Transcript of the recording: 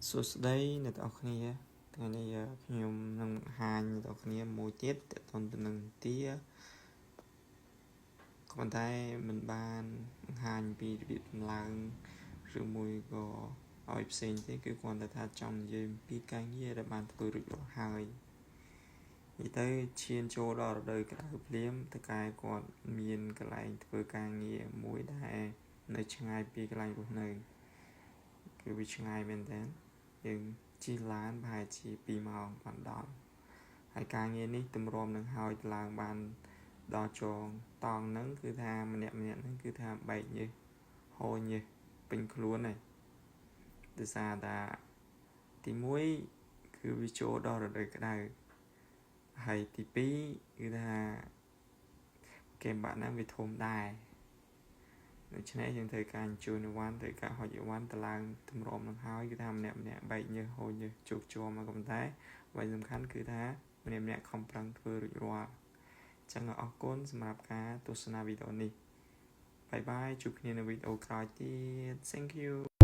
សួស្តីអ្នកទាំងអស់គ្នាថ្ងៃនេះខ្ញុំនឹងបង្ហាញអ្នកទាំងអស់គ្នាមួយទៀតតទៅនឹងទាក៏ប៉ុន្តែមិនបានបង្ហាញពីរបៀបដំឡើងឬមួយក៏ឲ្យផ្សេងទេគឺគ្រាន់តែថាចង់និយាយពីការងារដែលបានធ្វើរួចរាល់ហើយនិយាយទៅឈានចូលដល់រដូវក្តៅភ្លាមតកែគាត់មានកន្លែងធ្វើការងារមួយដែលនៅឆ្ងាយពីកន្លែងរស់នៅគឺវាឆ្ងាយមែនតើយើងជិះឡានប្រហែលជា2ម៉ោងបានដល់ហើយការងារនេះទម្រាំនឹងហើយឡើងបានដល់ចងតង់ហ្នឹងគឺថាម្នាក់ហ្នឹងគឺថាបែកញើសហូរញើសពេញខ្លួនហើយដោយសារតែទី1គឺវាចូលដល់រដូវក្តៅហើយទី2គឺថាគេបាក់ហ្នឹងវាធំដែរដូច្នេះយើងត្រូវការអញ្ជើញអីវ៉ាន់ត្រូវការហុចអីវ៉ាន់ទៅឡើងទម្រាំនឹងហើយគឺថាម្នាក់បែកញើសហូរញើសជោគជាំមកប៉ុន្តែអ្វីសំខាន់គឺថាម្នាក់ខំប្រឹងធ្វើរួចរាល់ចឹងអរគុណសម្រាប់ការទស្សនាវីដេអូនេះបាយបាយជួបគ្នានៅវីដេអូក្រោយទៀត Thank you